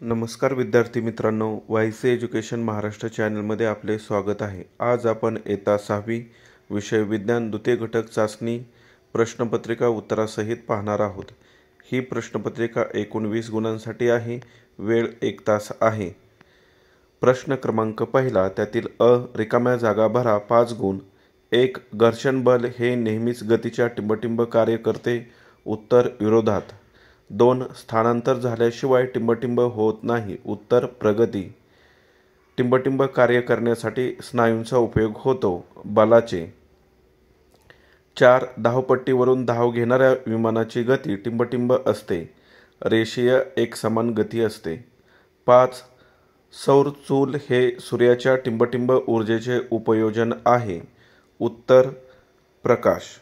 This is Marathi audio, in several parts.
नमस्कार विद्यार्थी मित्रांनो, वायसी एज्युकेशन महाराष्ट्र चॅनलमध्ये आपले स्वागत आहे। आज आपण इयत्ता 6वी विषय विज्ञान द्वितीय घटक चाचणी प्रश्नपत्रिका उत्तरासहित पाहणार आहोत। ही प्रश्नपत्रिका एकूण 20 गुणांसाठी आहे। वेळ 1 तास आहे। प्रश्न क्रमांक पहिला, त्यातील रिकाम्या जागा भरा 5 गुण। 1. घर्षण बल हे नेहमीच गतीच्या टिंबटिंब कार्य करते। उत्तर विरोधात। 2. स्थानांतर झाल्याशिवाय टिंबटिंब होत नाही। उत्तर प्रगती। टिंबटिंब कार्य करण्यासाठी स्नायूंचा उपयोग होतो। बलाचे। 4. धावपट्टीवरून धाव घेणाऱ्या विमानाची गती टिंबटिंब असते। रेषीय एकसमान गती असते। 5. सौर चूल हे सूर्याच्या टिंबटिंब ऊर्जेचे उपयोजन आहे। उत्तर प्रकाश।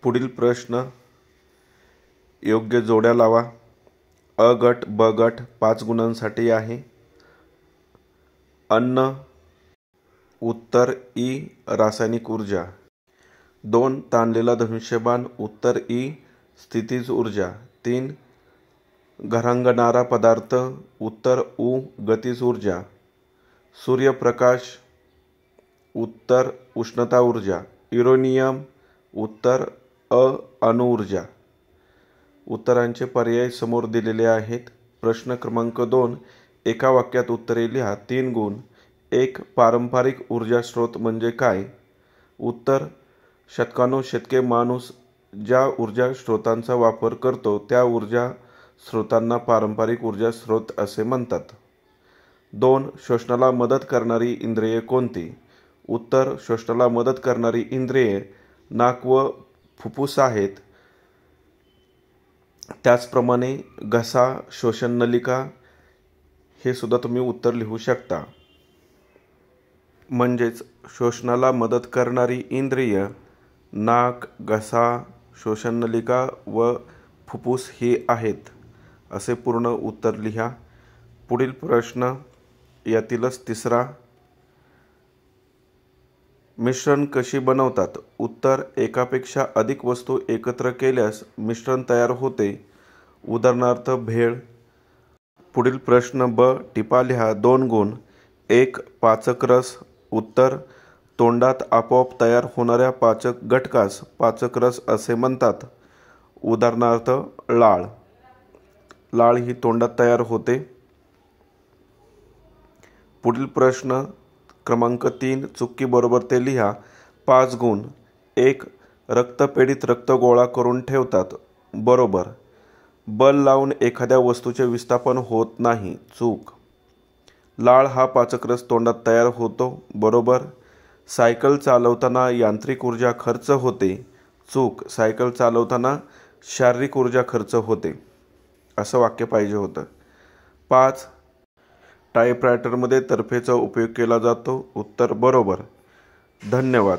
पुढील प्रश्न योग्य जोड्या लावा। अ गट ब गट 5 गुणांसाठी आहे। अन्न। उत्तर ई रासायनिक ऊर्जा। 2. ताणलेला धनुष्यबाण। उत्तर ई स्थितीज ऊर्जा। 3. घरांगणारा पदार्थ। उत्तर उ गतीज ऊर्जा। सूर्यप्रकाश। उत्तर उष्णता ऊर्जा। युरेनियम। उत्तर अणुऊर्जा। उत्तरांचे पर्याय समोर दिलेले आहेत। प्रश्न क्रमांक 2, एका वाक्यात उत्तरे लिहा। 3 गुण। 1. पारंपरिक ऊर्जा स्रोत म्हणजे काय? उत्तर शतकानुशतके माणूस ज्या ऊर्जा स्रोतांचा वापर करतो त्या ऊर्जा स्रोतांना पारंपरिक ऊर्जा स्रोत असे म्हणतात। 2. शोषणाला मदत करणारी इंद्रिये कोणती? उत्तर शोषणाला मदत करणारी इंद्रिये नाक व फुफ्फुस आहेत। त्याचप्रमाणे घसा, श्वसननलिका हे सुद्धा तुम्ही उत्तर लिहू शकता। म्हणजेच श्वसनाला मदत करणारी इंद्रिय नाक, घसा, श्वसननलिका व फुफ्फुस ही आहेत असे पूर्ण उत्तर लिहा। पुढील प्रश्न यातीलच तिसरा, मिश्रण कशी बनवतात? उत्तर एकापेक्षा अधिक वस्तू एकत्र केल्यास मिश्रण तयार होते। उदाहरणार्थ भेळ। पुढील प्रश्न ब टिपा लिहा। 2 गुण। 1. पाचक रस। उत्तर तोंडात आपोआप तयार होणाऱ्या पाचक घटकास पाचक रस असे म्हणतात। उदाहरणार्थ लाळ। लाळ ही तोंडात तयार होते। पुढील प्रश्न क्रमांक 3, चुकी बरोबर ते लिहा। 5 गुण। 1. रक्तपेढीत रक्त गोळा करून ठेवतात। बरोबर। बल लावून एखाद्या वस्तूचे विस्थापन होत नाही। चूक। लाळ हा पाचकरस तोंडात तयार होतो। बरोबर। सायकल चालवताना यांत्रिक ऊर्जा खर्च होते। चूक। सायकल चालवताना शारीरिक ऊर्जा खर्च होते असं वाक्य पाहिजे होतं। 5. टायपरायटरमध्ये तर्फेचा उपयोग केला जातो। उत्तर बरोबर। धन्यवाद।